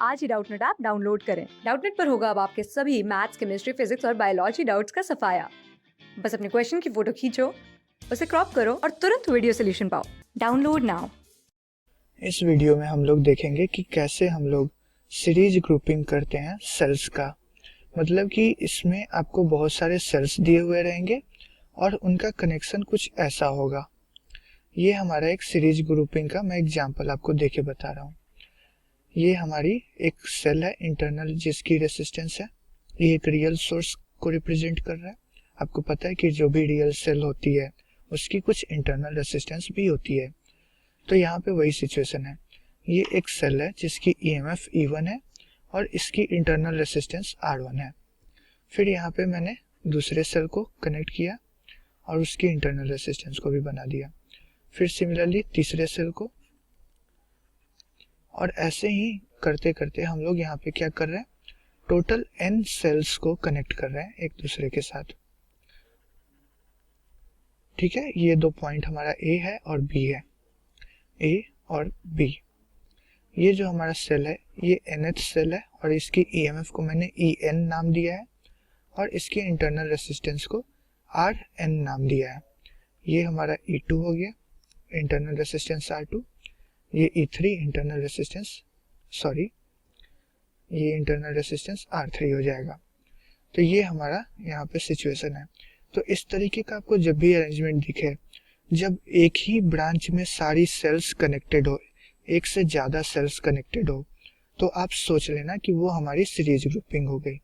आज ही Doubtnut app download करें। Doubtnut पर होगा अब आपके सभी मैथ्स, केमिस्ट्री, फिजिक्स और बायोलॉजी डाउट्स का सफाया। बस अपने क्वेश्चन की फोटो खींचो, उसे क्रॉप करो और तुरंत वीडियो सोल्यूशन पाओ। Download now. इस वीडियो में हम लोग देखेंगे कि कैसे हम लोग सीरीज ग्रुपिंग करते हैं सेल्स का। मतलब कि इसमें आपको बहुत सारे सेल्स दिए हुए रहेंगे और उनका कनेक्शन कुछ ऐसा होगा। ये हमारा एक सीरीज ग्रुपिंग का मैं एग्जांपल आपको देके बता रहा हूँ। ये हमारी एक सेल है इंटरनल जिसकी रेसिस्टेंस है। ये एक रियल सोर्स को रिप्रेजेंट कर रहा है। आपको पता है कि जो भी रियल सेल होती है उसकी कुछ इंटरनल रेसिस्टेंस भी होती है। तो यहाँ पे वही सिचुएशन है। ये एक सेल है जिसकी ईएमएफ E1 है और इसकी इंटरनल रेसिस्टेंस R1 है। फिर यहाँ पे मैंने दूसरे सेल को कनेक्ट किया और उसकी इंटरनल रेसिस्टेंस को भी बना दिया। फिर सिमिलरली तीसरे सेल को, और ऐसे ही करते करते हम लोग यहाँ पे क्या कर रहे हैं, टोटल n सेल्स को कनेक्ट कर रहे हैं एक दूसरे के साथ। ठीक है, ये दो पॉइंट हमारा A है और B है, A और B। ये जो हमारा सेल है ये nth सेल है और इसकी ईएमएफ को मैंने En नाम दिया है और इसकी इंटरनल रेसिस्टेंस को Rn नाम दिया है। ये हमारा E2 हो गया, इंटरनल रेसिस्टेंस R2। ये E3 इंटरनल रेसिस्टेंस, ये इंटरनल रेसिस्टेंस R3 हो जाएगा। तो ये हमारा यहाँ पे सिचुएशन है। तो इस तरीके का आपको जब भी अरेंजमेंट दिखे, जब एक ही ब्रांच में सारी सेल्स कनेक्टेड हो, एक से ज़्यादा सेल्स कनेक्टेड हो, तो आप सोच लेना कि वो हमारी सीरीज ग्रुपिंग हो गई।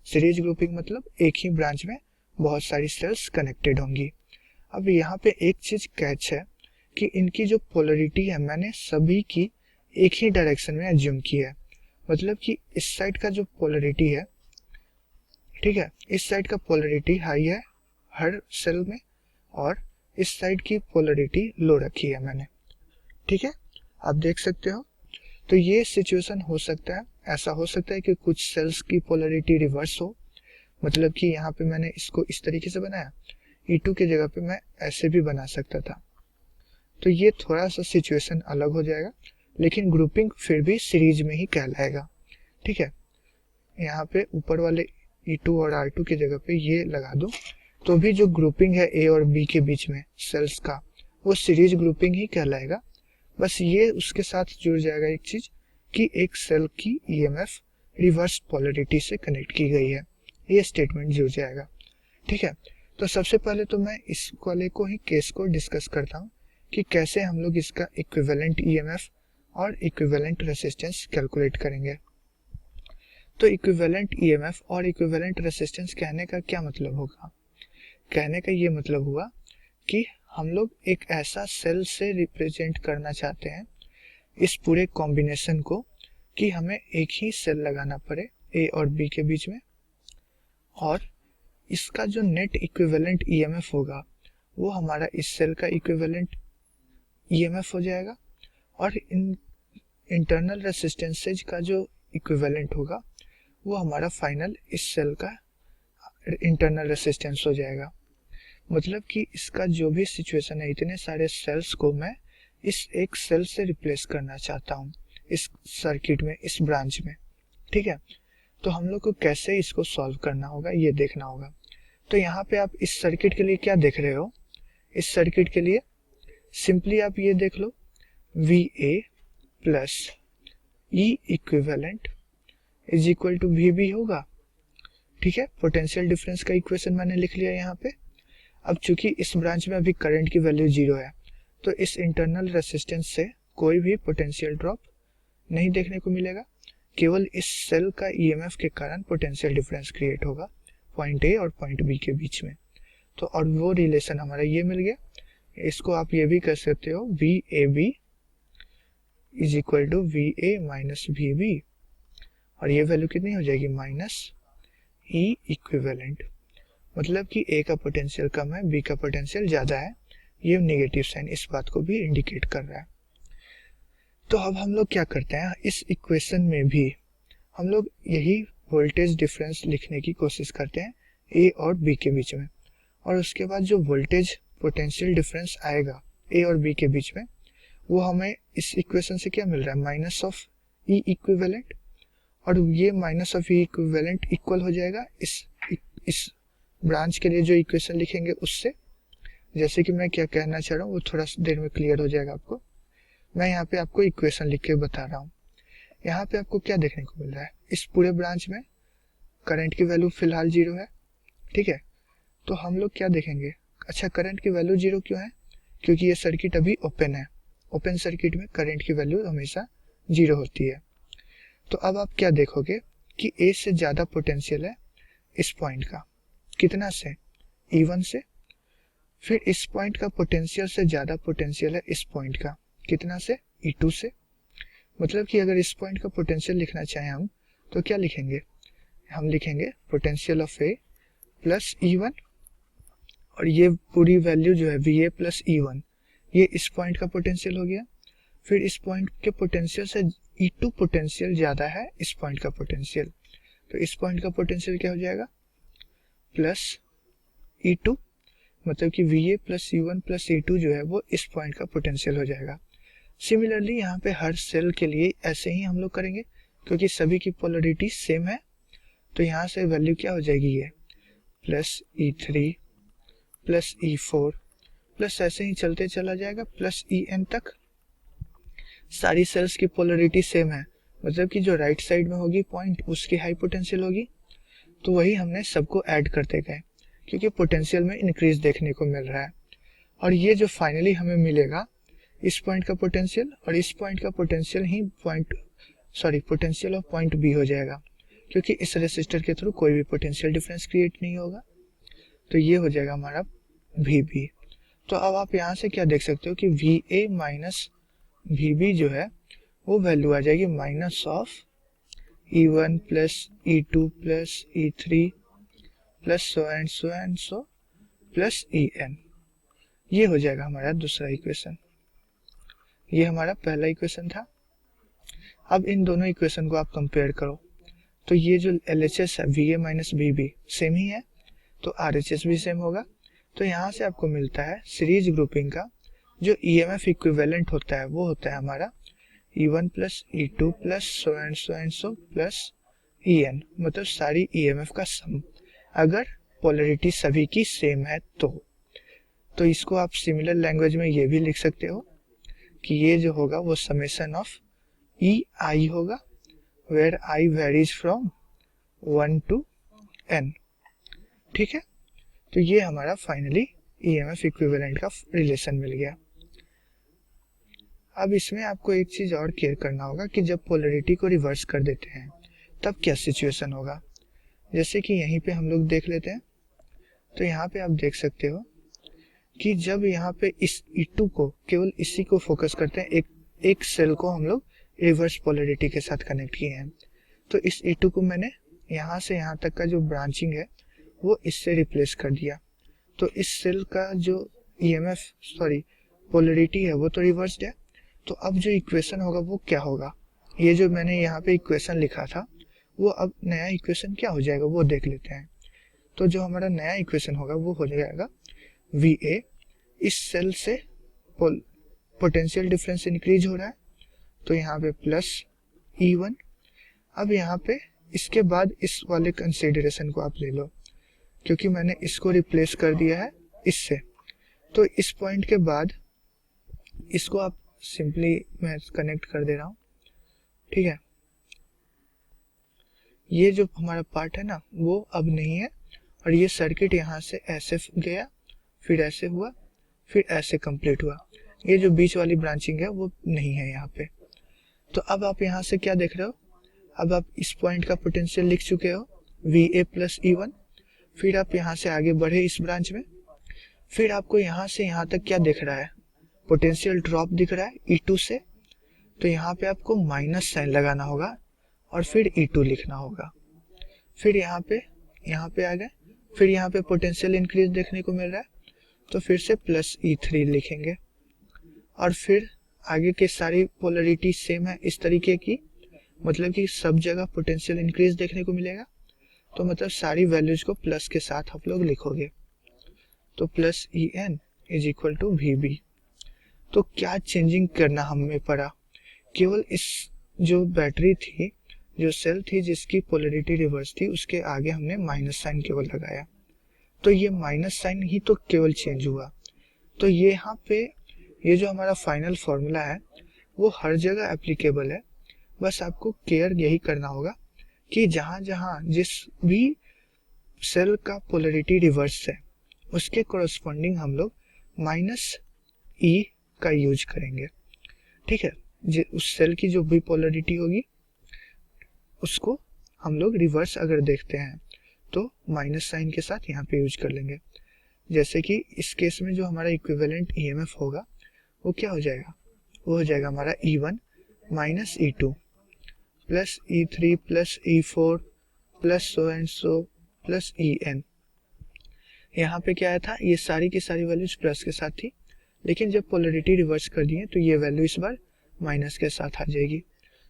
सीरीज ग्रुपिंग मतलब एक ही ब्रांच में बहुत सारी सेल्स कनेक्टेड होंगी। अब यहाँ पे एक चीज़ कैच है कि इनकी जो पोलरिटी है मैंने सभी की एक ही डायरेक्शन में एज्यूम की है। मतलब कि इस साइड का जो पोलरिटी है, ठीक है, इस साइड का पोलरिटी हाई है हर सेल में और इस साइड की पोलरिटी लो रखी है मैंने। ठीक है, आप देख सकते हो। तो ये सिचुएशन हो सकता है, ऐसा हो सकता है कि कुछ सेल्स की पोलरिटी रिवर्स हो। मतलब कि यहाँ पे मैंने इसको इस तरीके से बनाया, E2 की जगह पे मैं ऐसे भी बना सकता था। तो ये थोड़ा सा सिचुएशन अलग हो जाएगा, लेकिन ग्रुपिंग फिर भी सीरीज में ही कहलाएगा। ठीक है, यहाँ पे ऊपर वाले E2 और R2 की जगह पे ये लगा दो, तो भी जो ग्रुपिंग है A और B के बीच में सेल्स का, वो सीरीज ग्रुपिंग ही कहलाएगा। बस ये उसके साथ जुड़ जाएगा एक चीज कि एक सेल की ईएमएफ रिवर्स पोलरिटी से कनेक्ट की गई है, ये स्टेटमेंट जुड़ जाएगा। ठीक है, तो सबसे पहले तो मैं इस वाले को ही केस को डिस्कस करता हूँ कि कैसे हम लोग इसका इक्विवेलेंट ईएमएफ और इक्विवेलेंट रेसिस्टेंस कैलकुलेट करेंगे। तो इक्विवेलेंट ईएमएफ और इक्विवेलेंट रेसिस्टेंस कहने का क्या मतलब होगा? कहने का ये मतलब हुआ कि हम लोग एक ऐसा सेल से रिप्रेजेंट करना चाहते हैं इस पूरे कॉम्बिनेशन को कि हमें एक ही सेल लगाना पड़े A और B के बीच में, और इसका जो नेट इक्विवेलेंट ईएमएफ होगा वो हमारा इस सेल का इक्विवेलेंट ईएमएफ हो जाएगा और इन इंटरनल रेसिस्टेंसेज का जो इक्विवेलेंट होगा वो हमारा फाइनल इस सेल का इंटरनल रेसिस्टेंस हो जाएगा। मतलब कि इसका जो भी सिचुएशन है, इतने सारे सेल्स को मैं इस एक सेल से रिप्लेस करना चाहता हूँ इस सर्किट में, इस ब्रांच में। ठीक है, तो हम लोग को कैसे इसको सॉल्व करना होगा ये देखना होगा। तो यहाँ पे आप इस सर्किट के लिए क्या देख रहे हो? इस सर्किट के लिए सिंपली आप ये देख लो, VA plus E equivalent is equal to VB होगा। ठीक है, पोटेंशियल डिफरेंस का इक्वेशन मैंने लिख लिया यहाँ पे। अब चूंकि इस ब्रांच में अभी करंट की वैल्यू 0 है, तो इस इंटरनल रेसिस्टेंस से कोई भी पोटेंशियल ड्रॉप नहीं देखने को मिलेगा, केवल इस सेल का ईएमएफ के कारण पोटेंशियल डिफरेंस क्रिएट होगा पॉइंट A और पॉइंट B के बीच में। तो और वो रिलेशन हमारा ये मिल गया। इसको आप ये भी कर सकते हो, VAB is equal to VA minus VB, और ये वैल्यू कितनी हो जाएगी, माइनस E इक्विवेलेंट। मतलब कि A का पोटेंशियल कम है, B का पोटेंशियल ज़्यादा है। ये नेगेटिव साइन इस बात को भी इंडिकेट कर रहा है। तो अब हम लोग क्या करते हैं, इस इक्वेशन में भी हम लोग यही वोल्टेज डिफरेंस लिखने की कोशिश करते हैं A और B के बीच में, और उसके बाद जो वोल्टेज पोटेंशियल डिफरेंस आएगा A और B के बीच में, वो हमें इस इक्वेशन से क्या मिल रहा है, माइनस ऑफ E इक्विवेलेंट। और ये minus of E equivalent equal हो जाएगा इस ब्रांच के लिए जो इक्वेशन लिखेंगे उससे। जैसे कि मैं क्या कहना चाह रहा हूँ वो थोड़ा देर में क्लियर हो जाएगा आपको। मैं यहाँ पे आपको इक्वेशन लिख के बता रहा हूँ। यहाँ पे आपको क्या देखने को मिल रहा है, इस पूरे ब्रांच में करंट की वैल्यू फिलहाल 0 है, ठीक है। तो हम लोग क्या देखेंगे, अच्छा करंट की वैल्यू 0 क्यों है, क्योंकि ये सर्किट अभी ओपन है। ओपन सर्किट में करंट की वैल्यू हमेशा 0 होती है। तो अब आप क्या देखोगे कि ए से ज़्यादा पोटेंशियल है इस पॉइंट का, कितना से, E1 से। फिर इस पॉइंट का पोटेंशियल से ज़्यादा पोटेंशियल है इस पॉइंट का, कितना से, E2 से। मतलब कि अगर इस पॉइंट का पोटेंशियल लिखना चाहें हम तो क्या लिखेंगे, हम लिखेंगे potential of A plus E1, और ये पूरी वैल्यू जो है VA प्लस E1, ये इस पॉइंट का पोटेंशियल हो गया। फिर इस पॉइंट के पोटेंशियल से E2 पोटेंशियल ज़्यादा है इस पॉइंट का पोटेंशियल, तो इस पॉइंट का पोटेंशियल क्या हो जाएगा, प्लस E2, मतलब कि VA plus E1 plus E2 जो है वो इस पॉइंट का पोटेंशियल हो जाएगा। सिमिलरली यहाँ पे हर सेल के लिए ऐसे ही हम लोग करेंगे, क्योंकि सभी की पोलरिटी सेम है। तो यहाँ से वैल्यू क्या हो जाएगी, ये plus E3 plus E4 plus ऐसे ही चलते चला जाएगा प्लस En तक। सारी सेल्स की पोलरिटी सेम है, मतलब कि जो राइट साइड में होगी पॉइंट उसकी हाई पोटेंशियल होगी। तो वही हमने सबको ऐड करते गए, क्योंकि पोटेंशियल में इंक्रीज देखने को मिल रहा है। और ये जो फाइनली हमें मिलेगा इस पॉइंट का पोटेंशियल और इस पॉइंट का पोटेंशियल ही पोटेंशियल ऑफ पॉइंट बी हो जाएगा, क्योंकि इस रेसिस्टर के थ्रू कोई भी पोटेंशियल डिफरेंस क्रिएट नहीं होगा। तो ये हो जाएगा हमारा VB। तो अब आप यहाँ से क्या देख सकते हो कि VA माइनस VB जो है वो वैल्यू आ जाएगी minus of E1 plus E2 plus E3 plus so plus En। ये हो जाएगा हमारा दूसरा इक्वेशन। ये हमारा पहला इक्वेशन था। अब इन दोनों इक्वेशन को आप कंपेयर करो, तो ये जो LHS है VA माइनस VB सेम ही है, तो RHS भी सेम होगा। तो यहाँ से आपको मिलता है सीरीज ग्रुपिंग का जो EMF इक्विवेलेंट होता है वो होता है हमारा E1 plus E2 plus so plus En, मतलब सारी EMF का सम, अगर पोलरिटी सभी की सेम है तो इसको आप सिमिलर लैंग्वेज में ये भी लिख सकते हो कि ये जो होगा वो समेशन ऑफ EI होगा, where I varies from 1 to N, ठीक है। तो ये हमारा फाइनली EMF इक्विवेलेंट का रिलेशन मिल गया। अब इसमें आपको एक चीज और केयर करना होगा कि जब पोलरिटी को रिवर्स कर देते हैं तब क्या सिचुएशन होगा। जैसे कि यहीं पे हम लोग देख लेते हैं, तो यहाँ पे आप देख सकते हो कि जब यहाँ पे इस E2 को, केवल इसी को फोकस करते हैं, एक सेल को हम लोग रिवर्स पोलरिटी के साथ कनेक्ट किए हैं, तो इस E2 को मैंने यहाँ से यहाँ तक का जो ब्रांचिंग है वो इससे रिप्लेस कर दिया। तो इस सेल का जो पोलरिटी है वो तो रिवर्स्ड है। तो अब जो इक्वेशन होगा वो क्या होगा, ये जो मैंने यहाँ पे इक्वेशन लिखा था वो अब नया इक्वेशन क्या हो जाएगा वो देख लेते हैं। तो जो हमारा नया इक्वेशन होगा वो हो जाएगा VA, इस सेल से पोटेंशियल डिफरेंस इंक्रीज हो रहा है तो यहाँ पे प्लस E1। अब यहाँ पे इसके बाद इस वाले कंसिडरेशन को आप ले लो, क्योंकि मैंने इसको रिप्लेस कर दिया है इससे। तो इस पॉइंट के बाद इसको आप सिंपली मैं कनेक्ट कर दे रहा हूँ, ठीक है। ये जो हमारा पार्ट है ना वो अब नहीं है, और ये सर्किट यहाँ से ऐसे गया, फिर ऐसे हुआ, फिर ऐसे कंप्लीट हुआ। ये जो बीच वाली ब्रांचिंग है वो नहीं है यहाँ पे। तो अब आप यहाँ से क्या देख रहे हो, अब आप इस पॉइंट का पोटेंशियल लिख चुके हो VA प्लस E1। फिर आप यहाँ से आगे बढ़े इस ब्रांच में, फिर आपको यहाँ से यहाँ तक क्या दिख रहा है, पोटेंशियल ड्रॉप दिख रहा है E2 से। तो यहाँ पे आपको माइनस साइन लगाना होगा और फिर E2 लिखना होगा। फिर यहाँ पे आ गए, फिर यहाँ पे पोटेंशियल इंक्रीज देखने को मिल रहा है तो फिर से प्लस E3 लिखेंगे, और फिर आगे के सारी पोलरिटी सेम है इस तरीके की, मतलब कि सब जगह पोटेंशियल इंक्रीज देखने को मिलेगा। तो मतलब सारी वैल्यूज को प्लस के साथ आप लोग लिखोगे, तो plus En is equal to VB। तो क्या चेंजिंग करना हमें पड़ा, केवल इस जो बैटरी थी जो सेल थी जिसकी पोलैरिटी रिवर्स थी उसके आगे हमने माइनस साइन केवल लगाया, तो ये माइनस साइन ही तो केवल चेंज हुआ। तो ये यहाँ पे ये जो हमारा फाइनल फॉर्मूला है वो हर जगह एप्लीकेबल है। बस आपको केयर यही करना होगा कि जहाँ जहाँ जिस भी सेल का पोलैरिटी रिवर्स है उसके कोरस्पॉन्डिंग हम लोग माइनस ई का यूज करेंगे। ठीक है, उस सेल की जो भी पोलैरिटी होगी उसको हम लोग रिवर्स अगर देखते हैं तो माइनस साइन के साथ यहाँ पे यूज कर लेंगे। जैसे कि इस केस में जो हमारा इक्विवेलेंट ईएमएफ होगा वो क्या हो जाएगा, वो हो जाएगा हमारा E1 minus E2 plus E3 plus E4 plus so and so plus En। यहाँ पे क्या आया था, ये सारी की सारी वैल्यूज प्लस के साथ थी, लेकिन जब पोलैरिटी रिवर्स कर दिए तो ये वैल्यू इस बार माइनस के साथ आ जाएगी।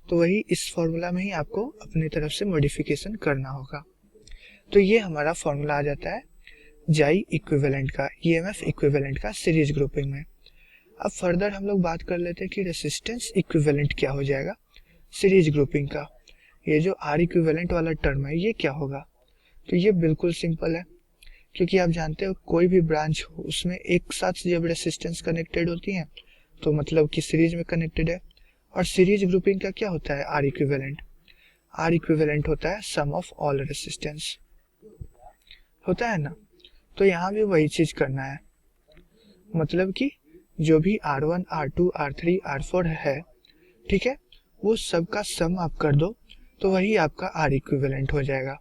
तो वही इस फॉर्मूला में ही आपको अपनी तरफ से मॉडिफिकेशन करना होगा। तो ये हमारा फॉर्मूला आ जाता है जाई इक्विवेलेंट का, ईएमएफ इक्विवेलेंट का सीरीज ग्रुपिंग में। अब फर्दर हम लोग बात कर लेते हैं कि रेसिस्टेंस इक्विवेलेंट क्या हो जाएगा सीरीज ग्रुपिंग का। ये जो आर इक्विवेलेंट वाला टर्म है ये क्या होगा, तो ये बिल्कुल सिंपल है, क्योंकि आप जानते हो कोई भी ब्रांच हो उसमें एक साथ जब रेसिस्टेंस कनेक्टेड होती हैं तो मतलब कि सीरीज में कनेक्टेड है। और सीरीज ग्रुपिंग का क्या होता है, आर इक्विवेलेंट। आर इक्विवेलेंट होता है सम ऑफ ऑल रेसिस्टेंस, होता है ना। तो यहाँ भी वही चीज करना है, मतलब कि जो भी R1 R2 R3 R4 है, ठीक है, वो सब का सम आप कर दो तो वही आपका आर इक्विवेलेंट हो जाएगा।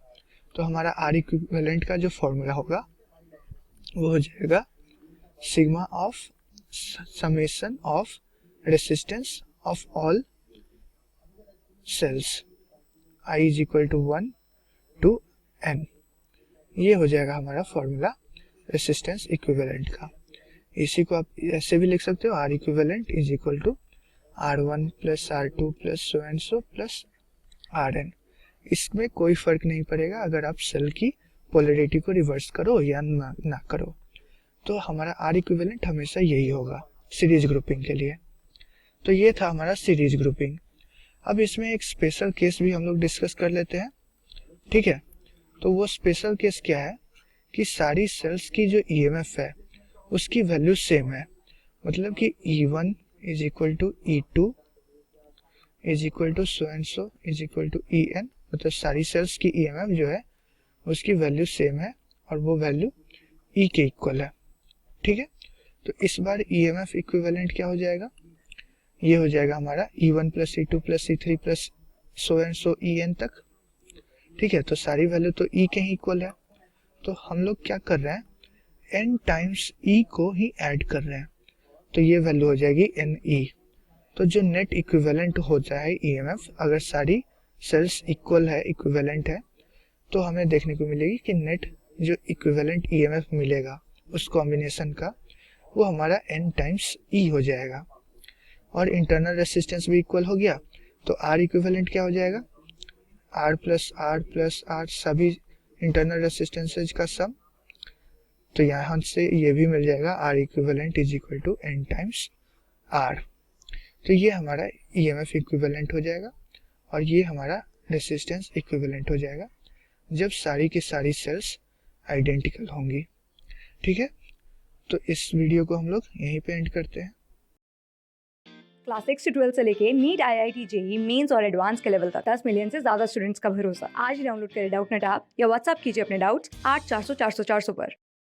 तो हमारा आर इक्विवेलेंट का जो फॉर्मूला होगा वो हो जाएगा sigma of summation of resistance of all cells I is equal to 1 to n। ये हो जाएगा हमारा फॉर्मूला रेसिस्टेंस इक्विवेलेंट का। इसी को आप ऐसे भी लिख सकते हो, R equivalent is equal to R1 plus R2 plus so and so plus Rn। इसमें कोई फर्क नहीं पड़ेगा अगर आप सेल की पोलैरिटी को रिवर्स करो या ना करो, तो हमारा आर इक्विवेलेंट हमेशा यही होगा सीरीज ग्रुपिंग के लिए। तो ये था हमारा सीरीज ग्रुपिंग। अब इसमें एक स्पेशल केस भी हम लोग डिस्कस कर लेते हैं, ठीक है। तो वो स्पेशल केस क्या है कि सारी सेल्स की जो ईएमएफ है उसकी वैल्यू सेम है, मतलब कि E1 is equal to E2 is equal to so and so is equal to En, मतलब सारी सेल्स की ईएमएफ जो है उसकी वैल्यू सेम है और वो वैल्यू E के इक्वल है, ठीक है। तो इस बार ईएमएफ इक्विवेलेंट क्या हो जाएगा, ये हो जाएगा हमारा E1 plus E2 plus E3 plus so and so En तक, ठीक है। तो सारी वैल्यू तो E के ही इक्वल है, तो हम लोग क्या कर रहे हैं, n टाइम्स E को ही ऐड कर रहे हैं, तो ये वैल्यू हो जाएगी Ne। तो जो नेट इक्विवेलेंट होता है ईएमएफ, अगर सारी सेल्स इक्वल है, इक्विवेलेंट है, तो हमें देखने को मिलेगी कि नेट जो इक्विवेलेंट ईएमएफ मिलेगा उस कॉम्बिनेशन का वो हमारा n टाइम्स E हो जाएगा। और इंटरनल रेसिस्टेंस भी इक्वल हो गया, तो R इक्विवेलेंट क्या हो जाएगा, R प्लस R सभी इंटरनल रेसिस्टेंसेज का सम। तो यहाँ से ये भी मिल जाएगा R equivalent is equal to n times R। तो ये हमारा ईएमएफ इक्विवेलेंट हो जाएगा और ये हमारा रेसिस्टेंस इक्विवेलेंट हो जाएगा जब सारी की सारी सेल्स आइडेंटिकल होंगी, ठीक है। तो इस वीडियो को हम लोग यहीं पे एंड करते हैं। क्लास 6 से 12 से लेके नीट IIT JEE मेंस और एडवांस के लेवल तक 10 मिलियन से ज्यादा स्टूडेंट्स का भरोसा। आज ही डाउनलोड करें डाउटनेट ऐप या व्हाट्सएप कीजिए अपने डाउट्स 8400 400 400 पर।